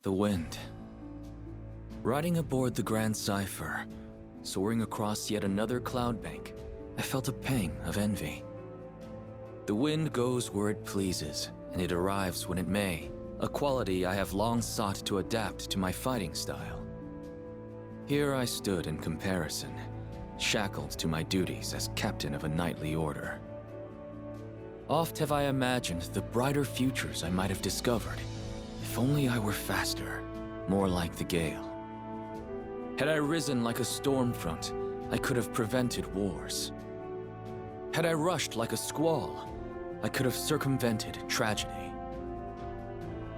The wind. Riding aboard the Grand Cipher, soaring across yet another cloud bank, I felt a pang of envy. The wind goes where it pleases, and it arrives when it may, a quality I have long sought to adapt to my fighting style. Here I stood in comparison, shackled to my duties as captain of a knightly order. Oft have I imagined the brighter futures I might have discovered, if only I were faster, more like the gale. Had I risen like a storm front, I could have prevented wars. Had I rushed like a squall, I could have circumvented tragedy.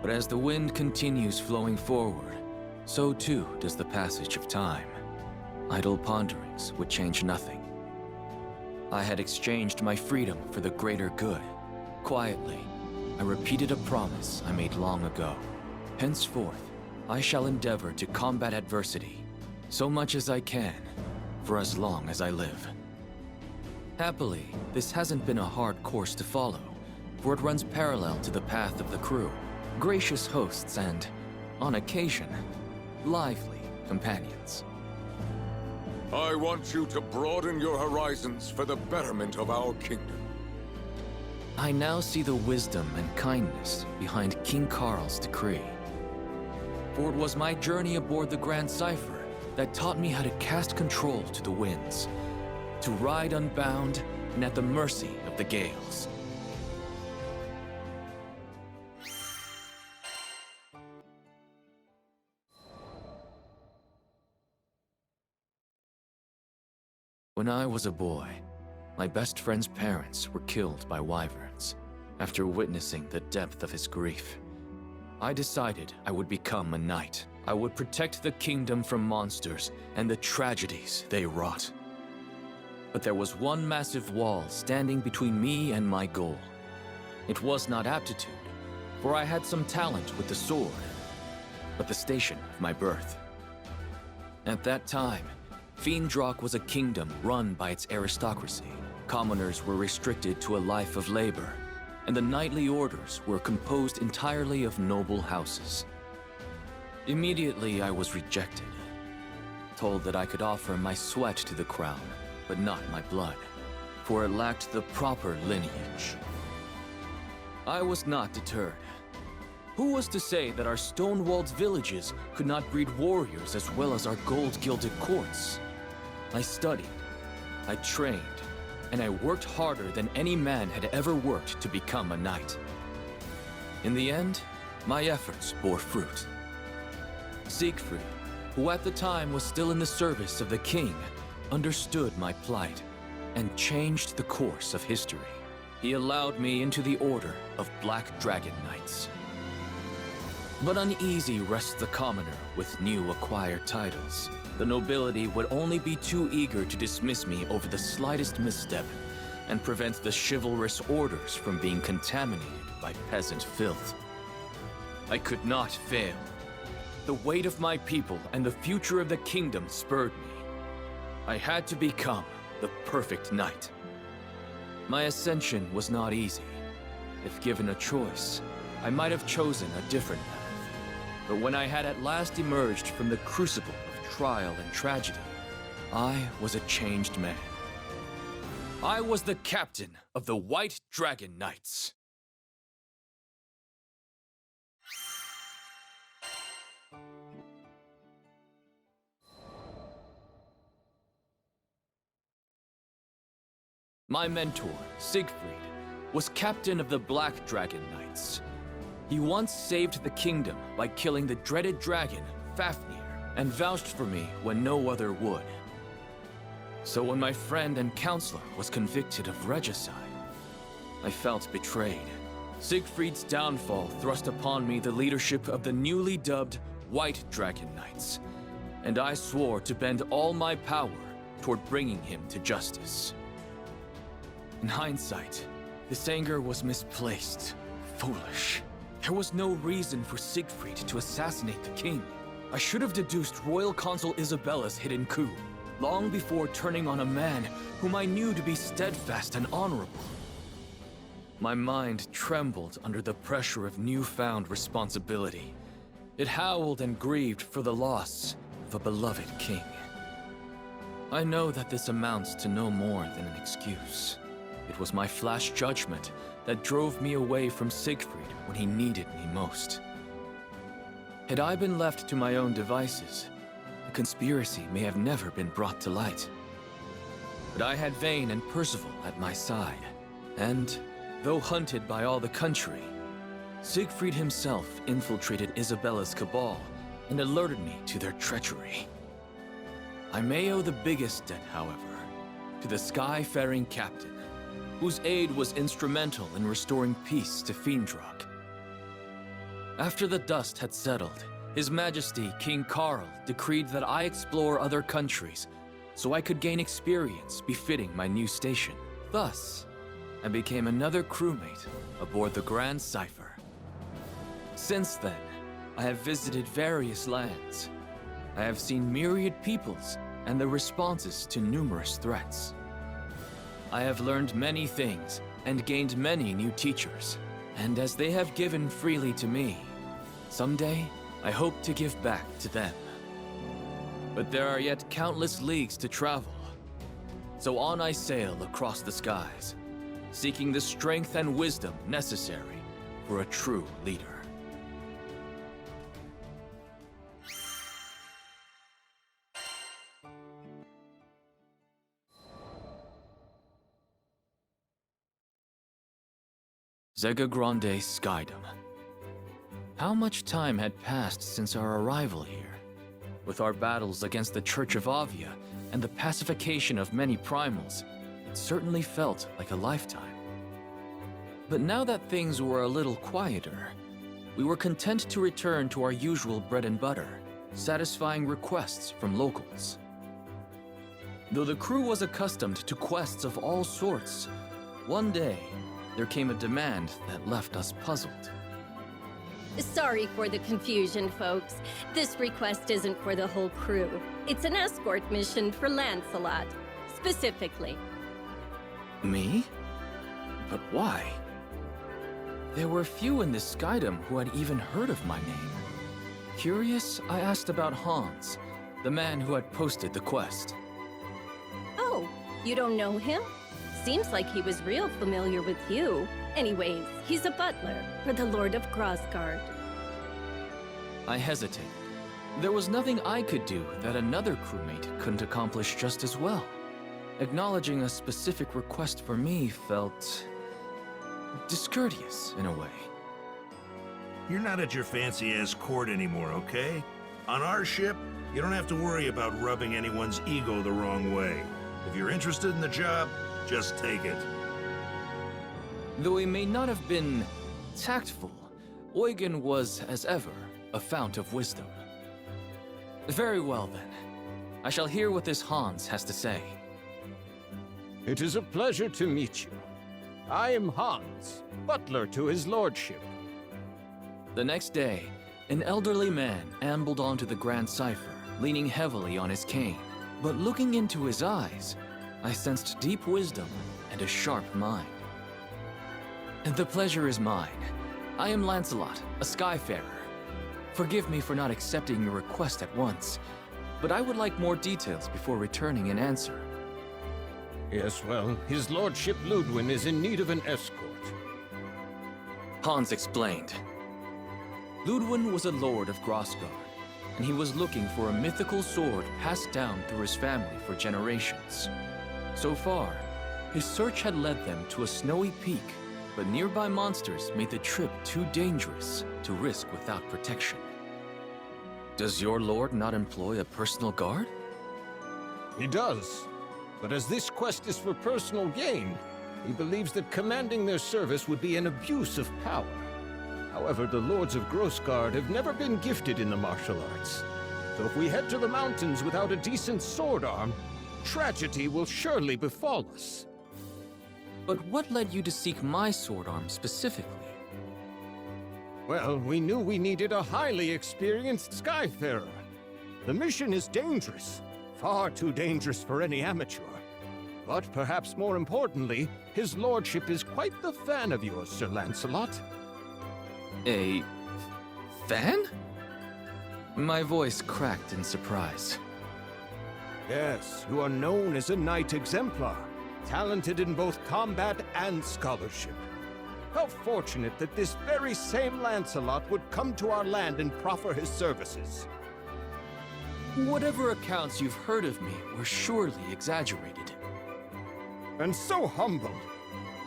But as the wind continues flowing forward, so too does the passage of time. Idle ponderings would change nothing. I had exchanged my freedom for the greater good. Quietly, I repeated a promise I made long ago. Henceforth, I shall endeavor to combat adversity, so much as I can, for as long as I live. Happily, this hasn't been a hard course to follow, for it runs parallel to the path of the crew, gracious hosts and, on occasion, lively companions. I want you to broaden your horizons for the betterment of our kingdom. I now see the wisdom and kindness behind King Carl's decree. For it was my journey aboard the Grand Cipher that taught me how to cast control to the winds, to ride unbound and at the mercy of the gales. When I was a boy, my best friend's parents were killed by wyverns. After witnessing the depth of his grief, I decided I would become a knight. I would protect the kingdom from monsters and the tragedies they wrought. But there was one massive wall standing between me and my goal. It was not aptitude, for I had some talent with the sword, but the station of my birth. At that time, Fiendrock was a kingdom run by its aristocracy. Commoners were restricted to a life of labor, and the knightly orders were composed entirely of noble houses. Immediately I was rejected, told that I could offer my sweat to the crown, but not my blood, for it lacked the proper lineage. I was not deterred. Who was to say that our stone-walled villages could not breed warriors as well as our gold-gilded courts? I studied, I trained, and I worked harder than any man had ever worked to become a knight. In the end, my efforts bore fruit. Siegfried, who at the time was still in the service of the king, understood my plight and changed the course of history. He allowed me into the order of Black Dragon Knights. But uneasy rests the commoner with new acquired titles. The nobility would only be too eager to dismiss me over the slightest misstep and prevent the chivalrous orders from being contaminated by peasant filth. I could not fail. The weight of my people and the future of the kingdom spurred me. I had to become the perfect knight. My ascension was not easy. If given a choice, I might have chosen a different path. But when I had at last emerged from the crucible of trial and tragedy, I was a changed man. I was the captain of the White Dragon Knights. My mentor, Siegfried, was captain of the Black Dragon Knights. He once saved the kingdom by killing the dreaded dragon, Fafnir, and vouched for me when no other would. So when my friend and counselor was convicted of regicide, I felt betrayed. Siegfried's downfall thrust upon me the leadership of the newly dubbed White Dragon Knights, and I swore to bend all my power toward bringing him to justice. In hindsight, this anger was misplaced, foolish. There was no reason for Siegfried to assassinate the king. I should have deduced Royal Consul Isabella's hidden coup, long before turning on a man whom I knew to be steadfast and honorable. My mind trembled under the pressure of newfound responsibility, It howled and grieved for the loss of a beloved king. I know that this amounts to no more than an excuse. It was my flash judgment that drove me away from Siegfried when he needed me most. Had I been left to my own devices, the conspiracy may have never been brought to light. But I had Vayne and Percival at my side, and, though hunted by all the country, Siegfried himself infiltrated Isabella's cabal and alerted me to their treachery. I may owe the biggest debt, however, to the sky-faring captain, whose aid was instrumental in restoring peace to Fiendrock. After the dust had settled, His Majesty King Carl decreed that I explore other countries so I could gain experience befitting my new station. Thus, I became another crewmate aboard the Grand Cipher. Since then, I have visited various lands. I have seen myriad peoples and the responses to numerous threats. I have learned many things and gained many new teachers, and as they have given freely to me, someday I hope to give back to them. But there are yet countless leagues to travel, so on I sail across the skies, seeking the strength and wisdom necessary for a true leader. Zega Grande Skydom. How much time had passed since our arrival here? With our battles against the Church of Avia and the pacification of many primals, it certainly felt like a lifetime. But now that things were a little quieter, we were content to return to our usual bread and butter, satisfying requests from locals. Though the crew was accustomed to quests of all sorts, one day, there came a demand that left us puzzled. Sorry for the confusion, folks. This request isn't for the whole crew. It's an escort mission for Lancelot, specifically. Me? But why? There were few in the Skydom who had even heard of my name. Curious, I asked about Hans, the man who had posted the quest. Oh, you don't know him? Seems like he was real familiar with you. Anyways, he's a butler for the Lord of Grassgard. I hesitated. There was nothing I could do that another crewmate couldn't accomplish just as well. Acknowledging a specific request for me felt discourteous in a way. You're not at your fancy-ass court anymore, okay? On our ship, you don't have to worry about rubbing anyone's ego the wrong way. If you're interested in the job, just take it. Though he may not have been tactful, Eugen was, as ever, a fount of wisdom. Very well, then. I shall hear what this Hans has to say. It is a pleasure to meet you. I am Hans, butler to his lordship. The next day, an elderly man ambled onto the Grand Cipher, leaning heavily on his cane. But looking into his eyes, I sensed deep wisdom and a sharp mind. The pleasure is mine. I am Lancelot, a Skyfarer. Forgive me for not accepting your request at once, but I would like more details before returning an answer. Yes, well, his lordship Ludwin is in need of an escort. Hans explained. Ludwin was a lord of Grassgard, and he was looking for a mythical sword passed down through his family for generations. So far, his search had led them to a snowy peak, but nearby monsters made the trip too dangerous to risk without protection. Does your lord not employ a personal guard? He does, but as this quest is for personal gain, he believes that commanding their service would be an abuse of power. However, the lords of Grassgard have never been gifted in the martial arts. So if we head to the mountains without a decent sword arm, tragedy will surely befall us. But what led you to seek my sword arm specifically? Well, we knew we needed a highly experienced Skyfarer. The mission is dangerous, far too dangerous for any amateur. But perhaps more importantly, his lordship is quite the fan of yours, Sir Lancelot. A fan? My voice cracked in surprise. Yes, you are known as a knight exemplar, talented in both combat and scholarship. How fortunate that this very same Lancelot would come to our land and proffer his services. Whatever accounts you've heard of me were surely exaggerated. And so humbled.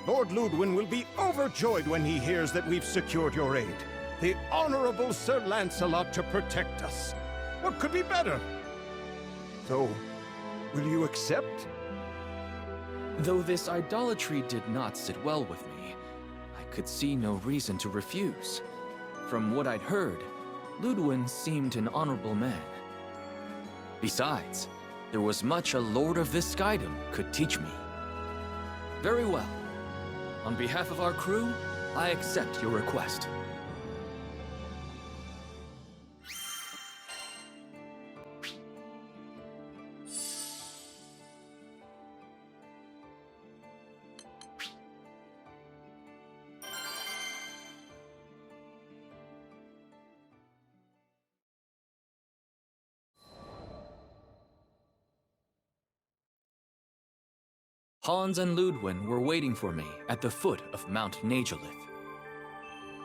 Lord Ludwin will be overjoyed when he hears that we've secured your aid. The Honorable Sir Lancelot to protect us. What could be better? So, will you accept? Though this idolatry did not sit well with me, I could see no reason to refuse. From what I'd heard, Ludwin seemed an honorable man. Besides, there was much a Lord of this Skydom could teach me. Very well. On behalf of our crew, I accept your request. Hans and Ludwin were waiting for me at the foot of Mount Nagelith.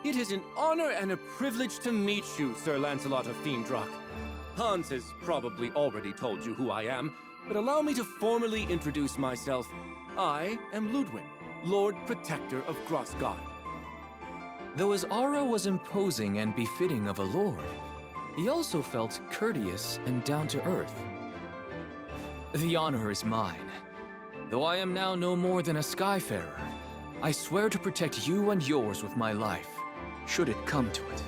It is an honor and a privilege to meet you, Sir Lancelot of Fiendrock. Hans has probably already told you who I am, but allow me to formally introduce myself. I am Ludwin, Lord Protector of Grossgard. Though his aura was imposing and befitting of a lord, he also felt courteous and down to earth. The honor is mine. Though I am now no more than a Skyfarer, I swear to protect you and yours with my life, should it come to it.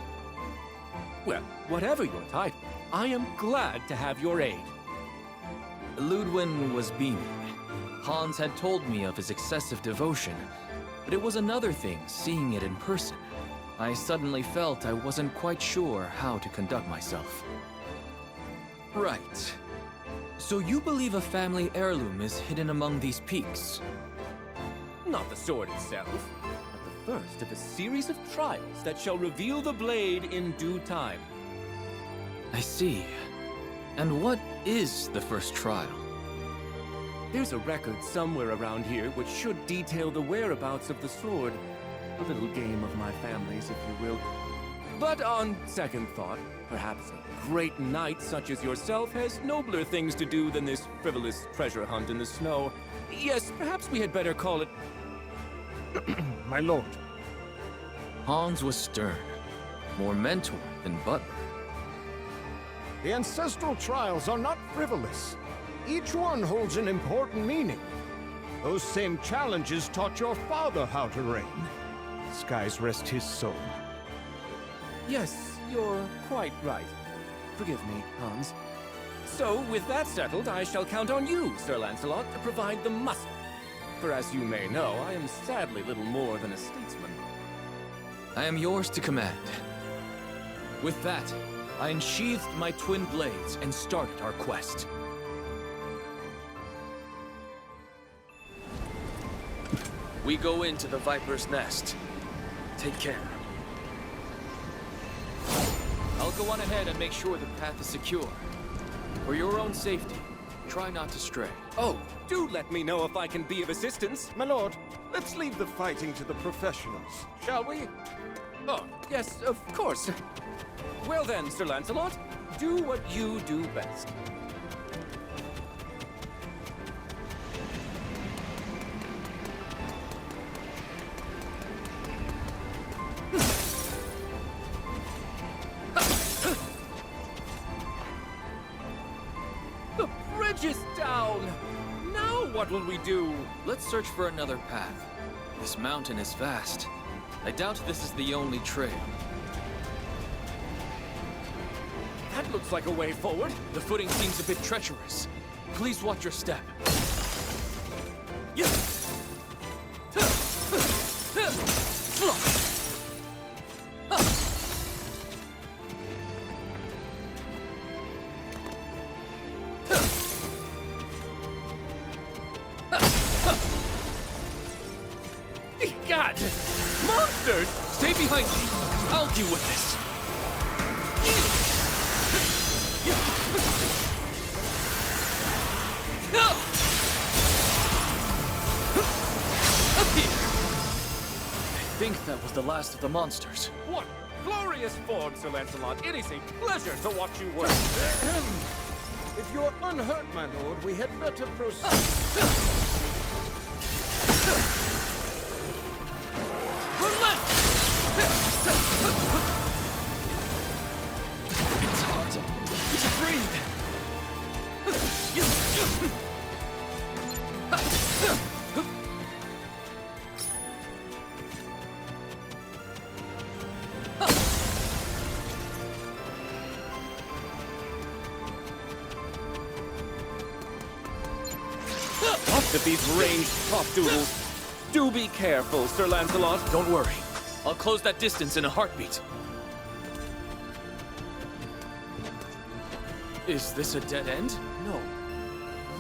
Well, whatever your title, I am glad to have your aid. Ludwin was beaming. Hans had told me of his excessive devotion, but it was another thing seeing it in person. I suddenly felt I wasn't quite sure how to conduct myself. Right. So you believe a family heirloom is hidden among these peaks? Not the sword itself, but the first of a series of trials that shall reveal the blade in due time. I see. And what is the first trial? There's a record somewhere around here which should detail the whereabouts of the sword. A little game of my family's, if you will. But on second thought, perhaps a great knight such as yourself has nobler things to do than this frivolous treasure hunt in the snow. Yes, perhaps we had better call it... My lord. Hans was stern, more mentor than butler. The ancestral trials are not frivolous. Each one holds an important meaning. Those same challenges taught your father how to reign. Skies rest his soul. Yes, you're quite right. Forgive me, Hans. So, with that settled, I shall count on you, Sir Lancelot, to provide the muscle. For as you may know, I am sadly little more than a statesman. I am yours to command. With that, I unsheathed my twin blades and started our quest. We go into the Viper's Nest. Take care. I'll go on ahead and make sure the path is secure. For your own safety, try not to stray. Oh, do let me know if I can be of assistance. My lord, let's leave the fighting to the professionals, shall we? Oh, yes, of course. Well then, Sir Lancelot, do what you do best. The bridge is down! Now what will we do? Let's search for another path. This mountain is vast. I doubt this is the only trail. That looks like a way forward. The footing seems a bit treacherous. Please watch your step. God! Monsters! Stay behind me. I'll deal with this. the last of the monsters. What glorious ford, Sir Lancelot! It is a pleasure to watch you work. If you're unhurt, my lord, we had better proceed. Relink! It's hard to breathe. At these ranged top doodles. Do be careful, Sir Lancelot. Don't worry. I'll close that distance in a heartbeat. Is this a dead end? No.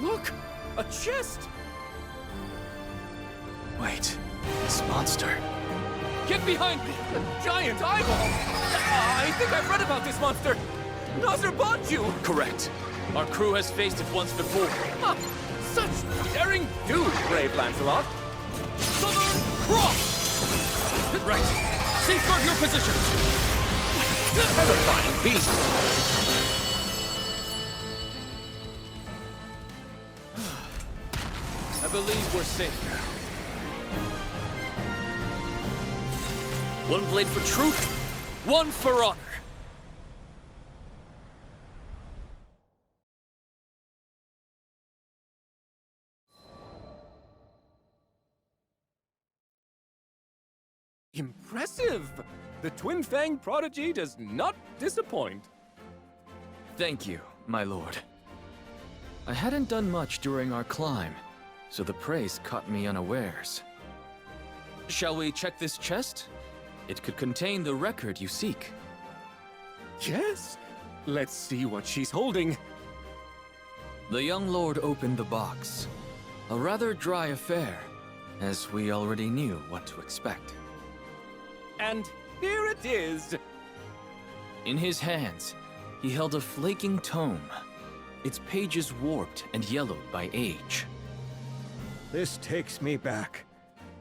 Look! A chest! Wait, this monster. Get behind me! A giant eyeball! I think I've read about this monster! Nazir Bonju! Correct. Our crew has faced it once before. Ah, such daring do, brave Lancelot! Southern Cross! Right. Safeguard your position. Terrifying beast! I believe we're safe now. One blade for truth, one for honor. Impressive! The Twin Fang prodigy does not disappoint. Thank you, my lord. I hadn't done much during our climb, so the praise caught me unawares. Shall we check this chest? It could contain the record you seek. Yes? Let's see what she's holding. The young lord opened the box. A rather dry affair, as we already knew what to expect. And here it is! In his hands, he held a flaking tome, its pages warped and yellowed by age. This takes me back.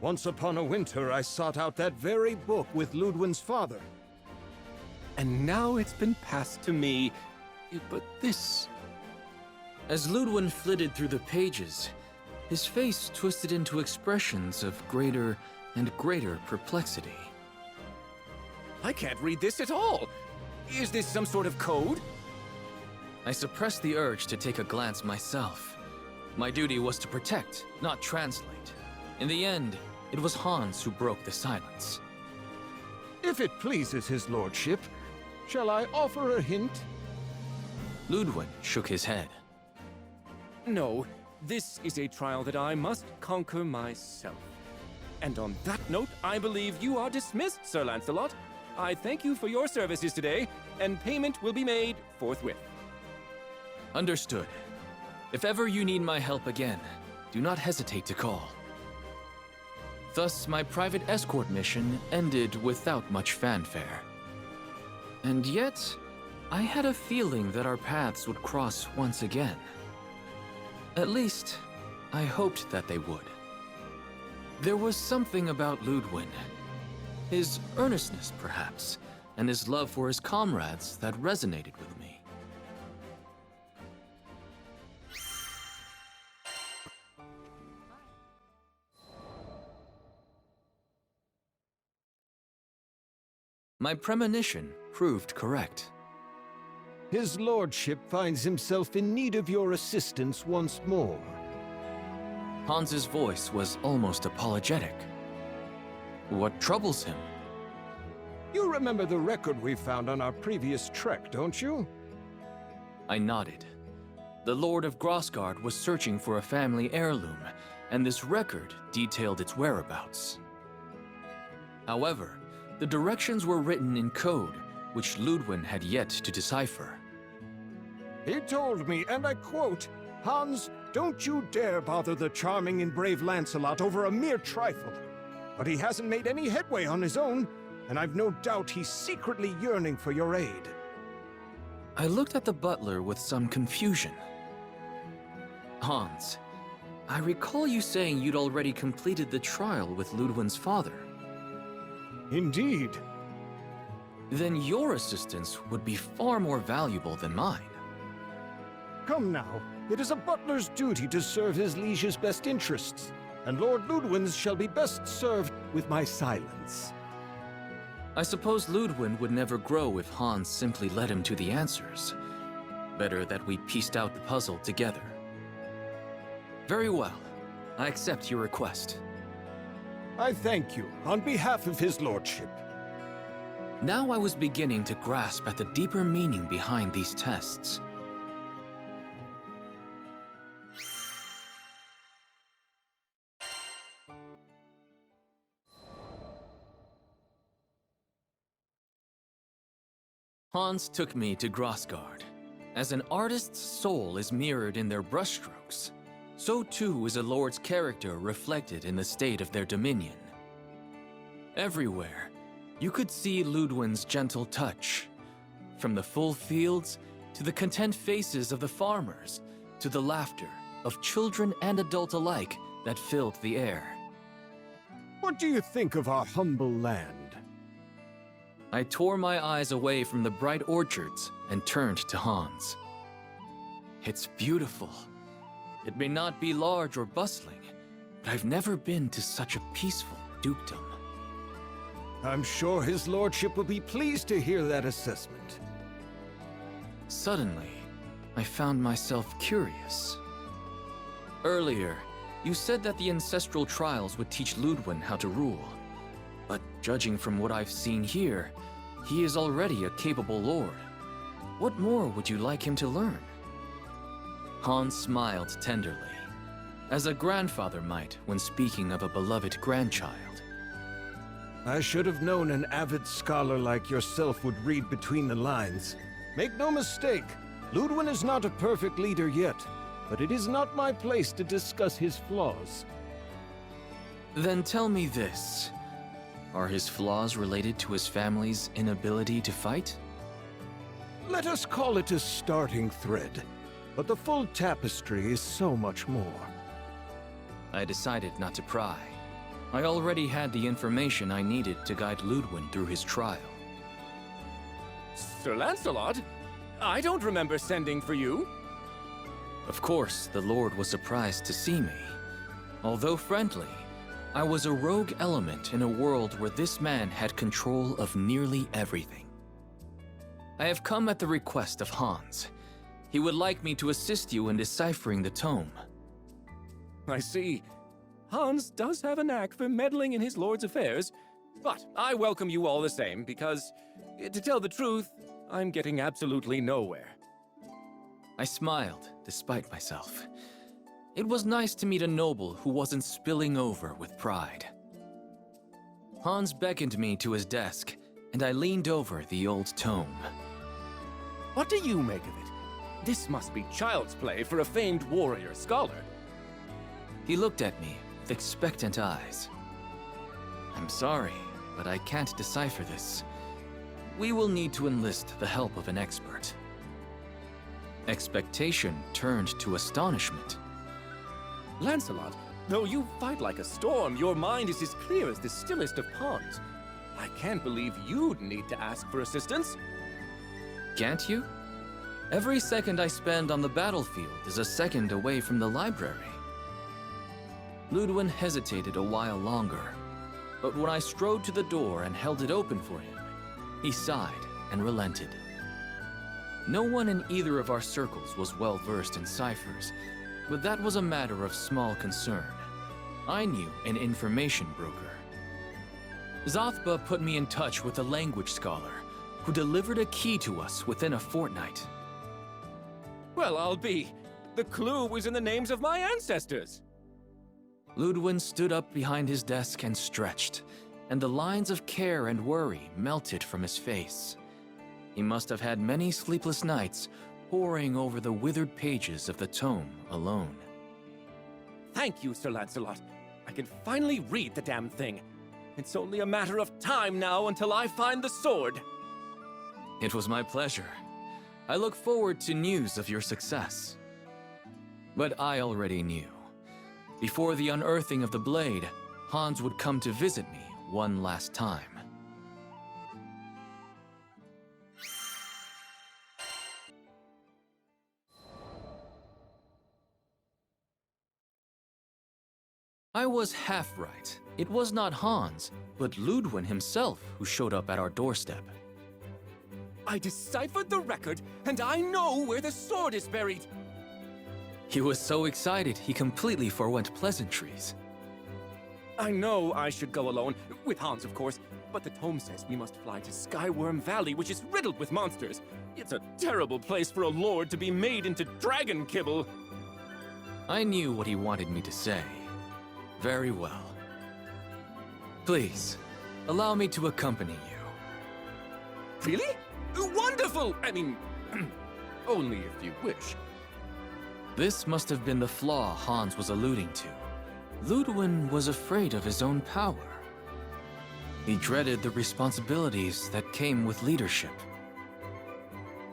Once upon a winter, I sought out that very book with Ludwin's father. And now it's been passed to me. But this... As Ludwin flitted through the pages, his face twisted into expressions of greater and greater perplexity. I can't read this at all. Is this some sort of code? I suppressed the urge to take a glance myself. My duty was to protect, not translate. In the end, it was Hans who broke the silence. If it pleases his lordship, shall I offer a hint? Ludwin shook his head. No, this is a trial that I must conquer myself. And on that note, I believe you are dismissed, Sir Lancelot. I thank you for your services today, and payment will be made forthwith. Understood. If ever you need my help again, do not hesitate to call. Thus, my private escort mission ended without much fanfare. And yet, I had a feeling that our paths would cross once again. At least, I hoped that they would. There was something about Ludwin. His earnestness, perhaps, and his love for his comrades that resonated with me. My premonition proved correct. His lordship finds himself in need of your assistance once more. Hans's voice was almost apologetic. What troubles him? You remember the record we found on our previous trek, don't you? I nodded. The Lord of Grossgard was searching for a family heirloom, and this record detailed its whereabouts. However, the directions were written in code, which Ludwin had yet to decipher. He told me, and I quote, "Hans, don't you dare bother the charming and brave Lancelot over a mere trifle." But he hasn't made any headway on his own, and I've no doubt he's secretly yearning for your aid. I looked at the butler with some confusion. Hans, I recall you saying you'd already completed the trial with Ludwin's father. Indeed. Then your assistance would be far more valuable than mine. Come now, it is a butler's duty to serve his liege's best interests, and Lord Ludwin's shall be best served with my silence. I suppose Ludwin would never grow if Hans simply led him to the answers. Better that we pieced out the puzzle together. Very well. I accept your request. I thank you on behalf of his lordship. Now I was beginning to grasp at the deeper meaning behind these tests. Hans took me to Grassgard. As an artist's soul is mirrored in their brushstrokes, so too is a lord's character reflected in the state of their dominion. Everywhere, you could see Ludwin's gentle touch. From the full fields, to the content faces of the farmers, to the laughter of children and adult alike that filled the air. What do you think of our humble land? I tore my eyes away from the bright orchards and turned to Hans. It's beautiful. It may not be large or bustling, but I've never been to such a peaceful dukedom. I'm sure his lordship will be pleased to hear that assessment. Suddenly, I found myself curious. Earlier, you said that the ancestral trials would teach Ludwin how to rule. But judging from what I've seen here, he is already a capable lord. What more would you like him to learn? Hans smiled tenderly, as a grandfather might when speaking of a beloved grandchild. I should have known an avid scholar like yourself would read between the lines. Make no mistake, Ludwin is not a perfect leader yet, but it is not my place to discuss his flaws. Then tell me this. Are his flaws related to his family's inability to fight? Let us call it a starting thread, but the full tapestry is so much more. I decided not to pry. I already had the information I needed to guide Ludwin through his trial. Sir Lancelot? I don't remember sending for you. Of course, the Lord was surprised to see me. Although friendly, I was a rogue element in a world where this man had control of nearly everything. I have come at the request of Hans. He would like me to assist you in deciphering the tome. I see. Hans does have a knack for meddling in his lord's affairs, but I welcome you all the same because, to tell the truth, I'm getting absolutely nowhere. I smiled, despite myself. It was nice to meet a noble who wasn't spilling over with pride. Hans beckoned me to his desk, and I leaned over the old tome. What do you make of it? This must be child's play for a famed warrior scholar. He looked at me with expectant eyes. I'm sorry, but I can't decipher this. We will need to enlist the help of an expert. Expectation turned to astonishment. Lancelot, though you fight like a storm, your mind is as clear as the stillest of ponds. I can't believe you'd need to ask for assistance. Can't you? Every second I spend on the battlefield is a second away from the library. Ludwin hesitated a while longer, but when I strode to the door and held it open for him, he sighed and relented. No one in either of our circles was well versed in ciphers, but that was a matter of small concern. I knew an information broker. Zothba put me in touch with a language scholar who delivered a key to us within a fortnight. Well, I'll be. The clue was in the names of my ancestors. Ludwin stood up behind his desk and stretched, and the lines of care and worry melted from his face. He must have had many sleepless nights poring over the withered pages of the tome alone. Thank you, Sir Lancelot. I can finally read the damn thing. It's only a matter of time now until I find the sword. It was my pleasure. I look forward to news of your success. But I already knew. Before the unearthing of the blade, Hans would come to visit me one last time. I was half right. It was not Hans, but Ludwin himself who showed up at our doorstep. I deciphered the record, and I know where the sword is buried. He was so excited, he completely forwent pleasantries. I know I should go alone, with Hans, of course, but the tome says we must fly to Skyworm Valley, which is riddled with monsters. It's a terrible place for a lord to be made into dragon kibble. I knew what he wanted me to say. Very well. Please, allow me to accompany you. Really? Wonderful! I mean, only if you wish. This must have been the flaw Hans was alluding to. Ludwin was afraid of his own power. He dreaded the responsibilities that came with leadership.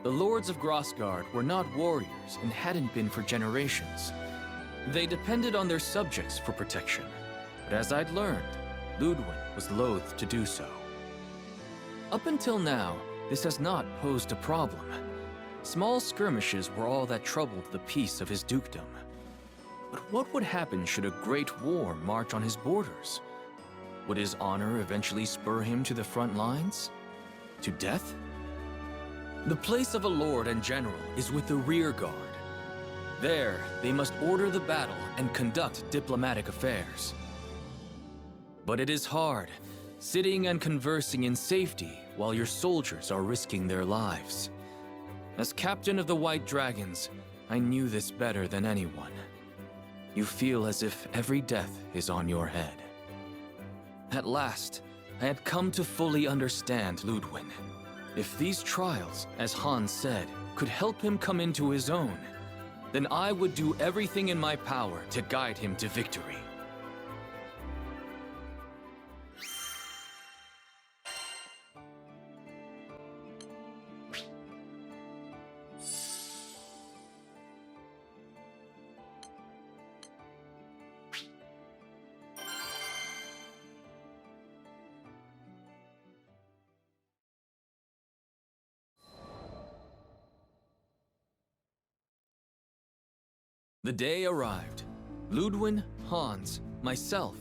The Lords of Grossgard were not warriors and hadn't been for generations. They depended on their subjects for protection. But as I'd learned, Ludwin was loath to do so. Up until now, this has not posed a problem. Small skirmishes were all that troubled the peace of his dukedom. But what would happen should a great war march on his borders? Would his honor eventually spur him to the front lines? To death? The place of a lord and general is with the rear guard. There, they must order the battle and conduct diplomatic affairs. But it is hard, sitting and conversing in safety while your soldiers are risking their lives. As captain of the White Dragons, I knew this better than anyone. You feel as if every death is on your head. At last, I had come to fully understand Ludwin. If these trials, as Hans said, could help him come into his own, then I would do everything in my power to guide him to victory. The day arrived. Ludwin, Hans, myself,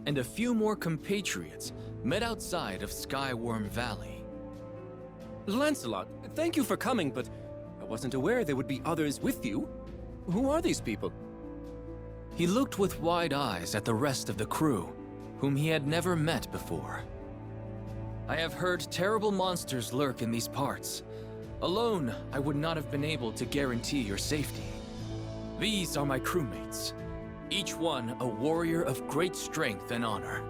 and a few more compatriots met outside of Skyworm Valley. Lancelot, thank you for coming, but I wasn't aware there would be others with you. Who are these people? He looked with wide eyes at the rest of the crew, whom he had never met before. I have heard terrible monsters lurk in these parts. Alone, I would not have been able to guarantee your safety. These are my crewmates, each one a warrior of great strength and honor.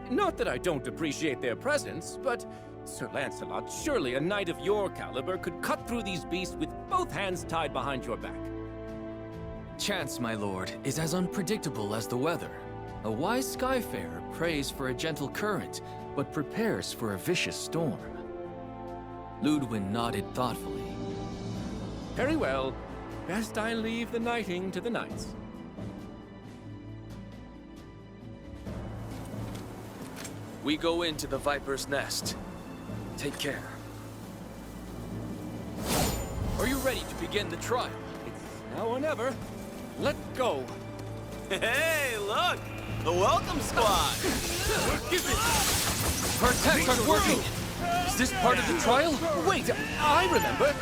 Not that I don't appreciate their presence, but Sir Lancelot, surely a knight of your caliber could cut through these beasts with both hands tied behind your back. Chance, my lord, is as unpredictable as the weather. A wise skyfarer prays for a gentle current, but prepares for a vicious storm. Ludwin nodded thoughtfully. Very well. Best I leave the knighting to the knights. We go into the Viper's Nest. Take care. Are you ready to begin the trial? It's now or never. Let go. Hey, look! The welcome squad! Our attacks aren't working! Is this part of the trial? Wait, I remember.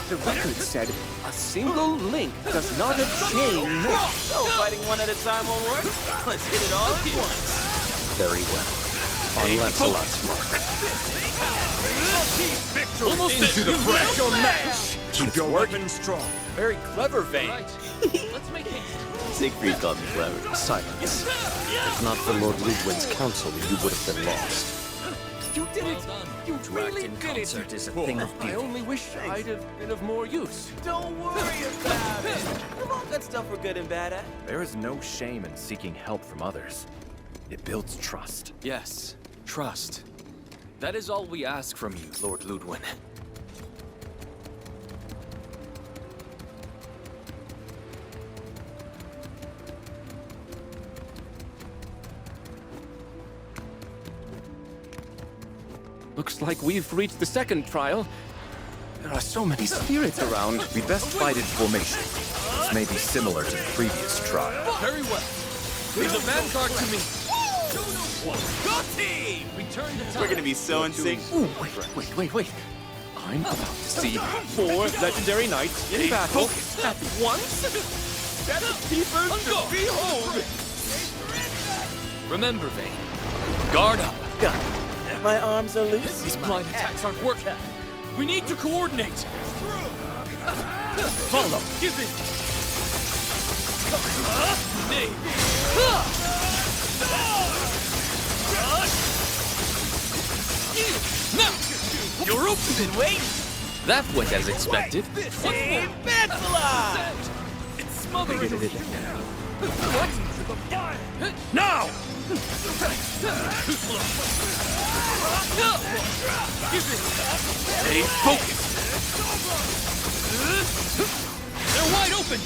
The record said a single link does not a chain. So fighting one at a time won't work? Let's hit it all at once. Very well. On Lancelot's mark. Almost into the Your match. Keep your weapons strong. Very clever, Vane. Let's make haste. Siegfried called me clever. Silence. If not for Lord Ludwin's counsel, you would have been lost. You did it. Well done. You To really act in did concert it. is a thing of I beauty. only wish I'd have been of more use. Don't worry about it. We've all got stuff we're good and bad at. There is no shame in seeking help from others. It builds trust. Yes, trust. That is all we ask from you, Lord Ludwin. Looks like we've reached the second trial. There are so many spirits around. We best fight in formation. This may be similar to the previous trial. Very well. Leave the vanguard to me. Go team! Return to time. We're gonna be so in sync. Ooh, wait. I'm about to see 4 legendary knights in battle at once. Death Keepers to behold. Remember, Vayne. Guard up. My arms are loose. These blind attacks aren't working. We need to coordinate. Follow. Give me. Nay. Now! You're open! Wait! That went as expected. Team Lancelot! It's smothering. Now! Stay focused. They're wide open.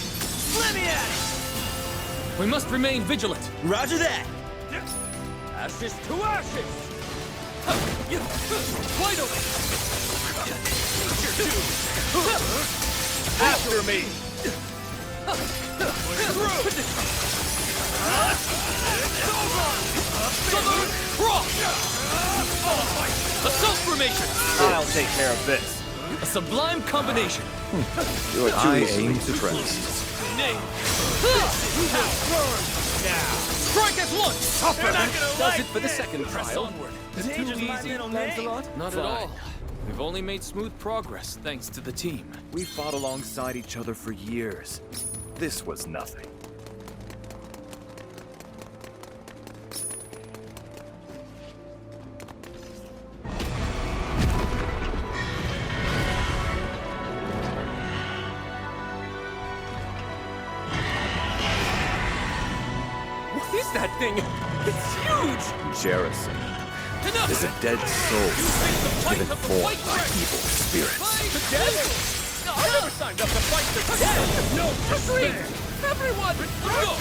Let me at it! We must remain vigilant. Roger that! Ashes to ashes. Wide open. After me! Southern cross. Assault formation. I'll take care of this. A sublime combination. You're too I easy. aim to trust. Nay. Strike at once. Does it for the second trial? Is it too Changes my easy, middle Lancelot? name. Not at all. We've only made smooth progress thanks to the team. We fought alongside each other for years. This was nothing. What is that thing? It's huge! Jerison is a dead soul given form by evil spirits. The dead? I never signed up to fight the dead! No, retreat! Everyone! Go!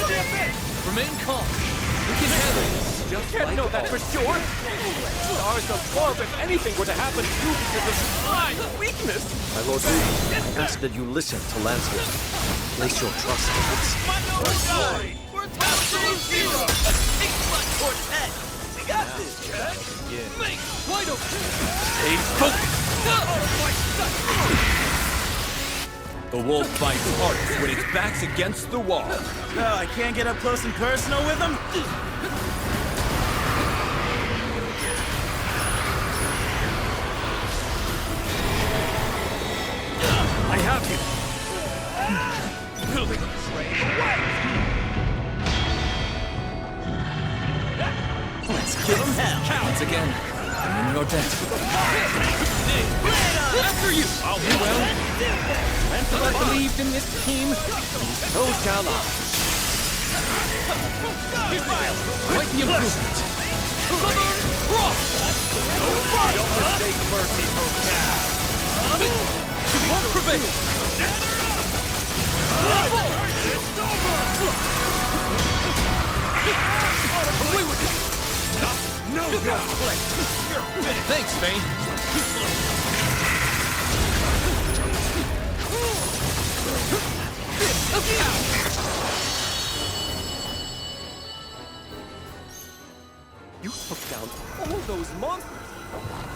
Remain calm. We can handle this. Just can't know that for sure! Stars above, if anything were to happen to you because of my weakness! My lord, I ask that you listen to Lancelot. Place your trust in us. We're top zero! Take blood quartet! We got this, Chad! Wide open. Stay focused. The wolf fights hardest when its back's against the wall. Oh, I can't get up close and personal with him? I have you! Let's give him hell! Once again, I'm in your debt. After you! I'll do well. Lancelot believed in this team, and so shall I. Quite the improvement. Don't mistake mercy for cash. You won't prevail! Away with it! No, Thanks, Vayne. You took down all those monsters.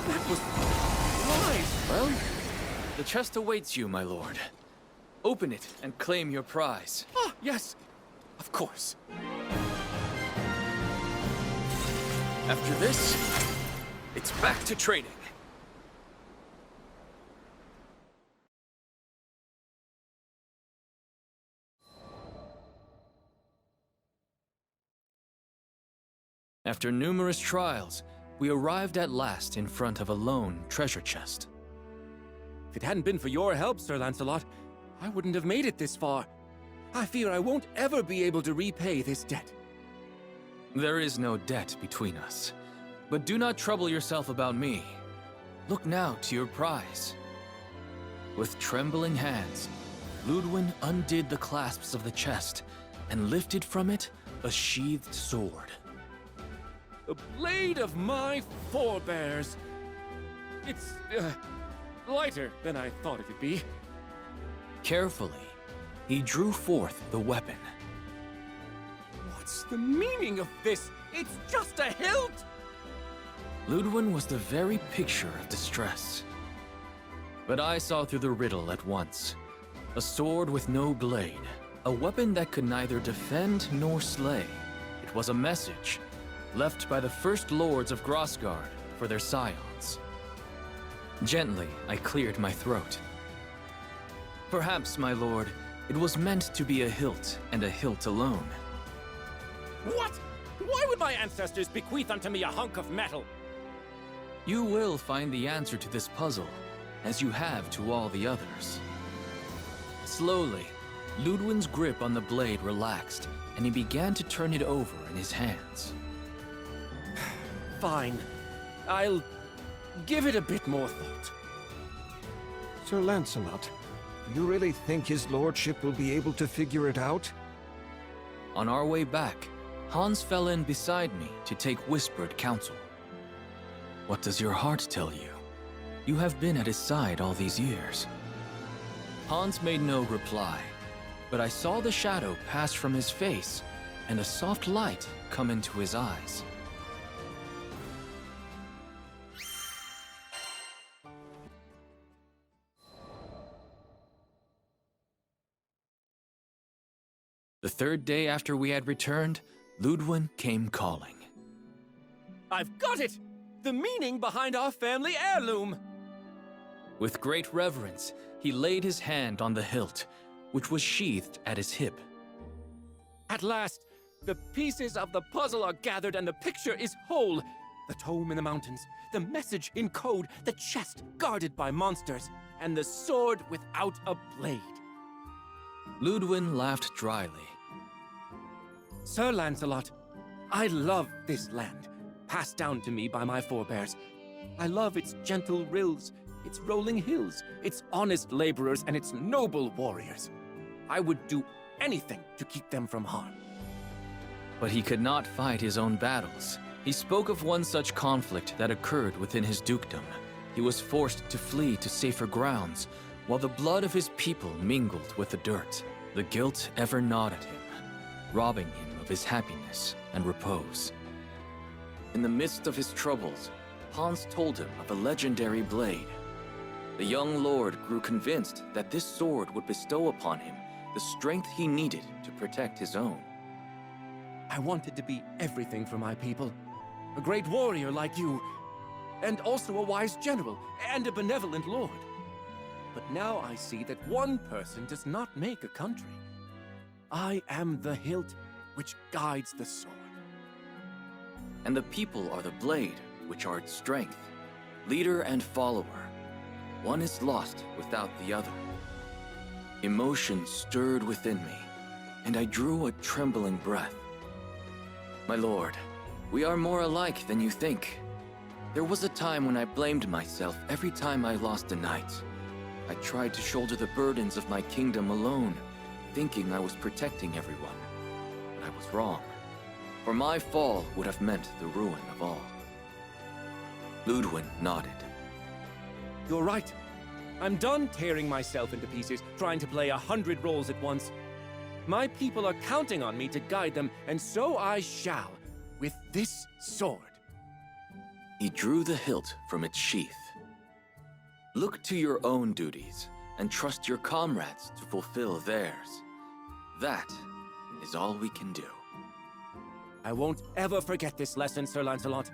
That was wise. Well, the chest awaits you, my lord. Open it and claim your prize. Ah, yes, of course. After this, it's back to training. After numerous trials, we arrived at last in front of a lone treasure chest. If it hadn't been for your help, Sir Lancelot, I wouldn't have made it this far. I fear I won't ever be able to repay this debt. There is no debt between us. But do not trouble yourself about me. Look now to your prize. With trembling hands, Ludwin undid the clasps of the chest and lifted from it a sheathed sword. The blade of my forebears. It's, lighter than I thought it would be. Carefully, he drew forth the weapon. What What's the meaning of this? It's just a hilt! Ludwin was the very picture of distress. But I saw through the riddle at once. A sword with no blade. A weapon that could neither defend nor slay. It was a message, left by the first lords of Grossgard for their scions. Gently, I cleared my throat. Perhaps, my lord, it was meant to be a hilt, and a hilt alone. What? Why would my ancestors bequeath unto me a hunk of metal? You will find the answer to this puzzle, as you have to all the others. Slowly, Ludwin's grip on the blade relaxed, and he began to turn it over in his hands. Fine. I'll give it a bit more thought. Sir Lancelot, do you really think his lordship will be able to figure it out? On our way back, Hans fell in beside me to take whispered counsel. What does your heart tell you? You have been at his side all these years. Hans made no reply, but I saw the shadow pass from his face and a soft light come into his eyes. The third day after we had returned, Ludwin came calling. I've got it! The meaning behind our family heirloom! With great reverence, he laid his hand on the hilt, which was sheathed at his hip. At last, the pieces of the puzzle are gathered and the picture is whole. The tome in the mountains, the message in code, the chest guarded by monsters, and the sword without a blade. Ludwin laughed dryly. Sir Lancelot, I love this land, passed down to me by my forebears. I love its gentle rills, its rolling hills, its honest laborers, and its noble warriors. I would do anything to keep them from harm. But he could not fight his own battles. He spoke of one such conflict that occurred within his dukedom. He was forced to flee to safer grounds, while the blood of his people mingled with the dirt. The guilt ever gnawed at him, robbing him of his happiness and repose. In the midst of his troubles, Hans told him of a legendary blade. The young lord grew convinced that this sword would bestow upon him the strength he needed to protect his own. I wanted to be everything for my people. A great warrior like you, and also a wise general, and a benevolent lord. But now I see that one person does not make a country. I am the hilt which guides the sword. And the people are the blade, which are its strength, leader and follower. One is lost without the other. Emotion stirred within me, and I drew a trembling breath. My lord, we are more alike than you think. There was a time when I blamed myself every time I lost a knight. I tried to shoulder the burdens of my kingdom alone, thinking I was protecting everyone. But I was wrong, for my fall would have meant the ruin of all. Ludwin nodded. You're right. I'm done tearing myself into pieces, trying to play 100 roles at once. My people are counting on me to guide them, and so I shall, with this sword. He drew the hilt from its sheath. Look to your own duties, and trust your comrades to fulfill theirs. That is all we can do. I won't ever forget this lesson, Sir Lancelot.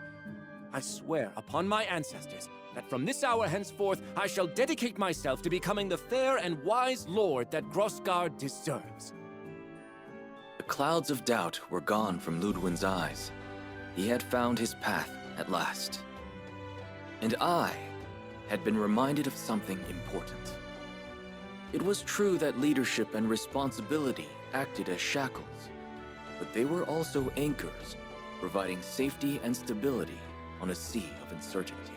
I swear upon my ancestors that from this hour henceforth I shall dedicate myself to becoming the fair and wise lord that Grossgard deserves. The clouds of doubt were gone from Ludwin's eyes. He had found his path at last. And I had been reminded of something important. It was true that leadership and responsibility acted as shackles, but they were also anchors, providing safety and stability on a sea of uncertainty.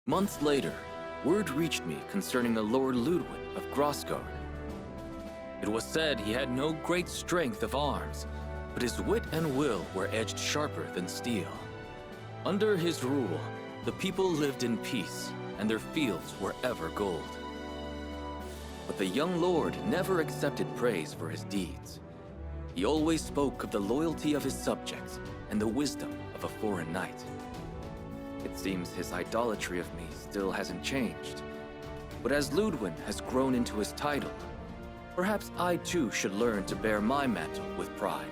Months later, word reached me concerning the Lord Ludwin of Grossgard. It was said he had no great strength of arms, but his wit and will were edged sharper than steel. Under his rule, The people lived in peace, and their fields were ever gold. But the young lord never accepted praise for his deeds. He always spoke of the loyalty of his subjects and the wisdom of a foreign knight. It seems his idolatry of me still hasn't changed. But as Ludwin has grown into his title, perhaps I too should learn to bear my mantle with pride.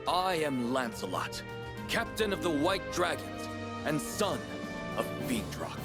I am Lancelot, captain of the White Dragons, and son of Fiendrock.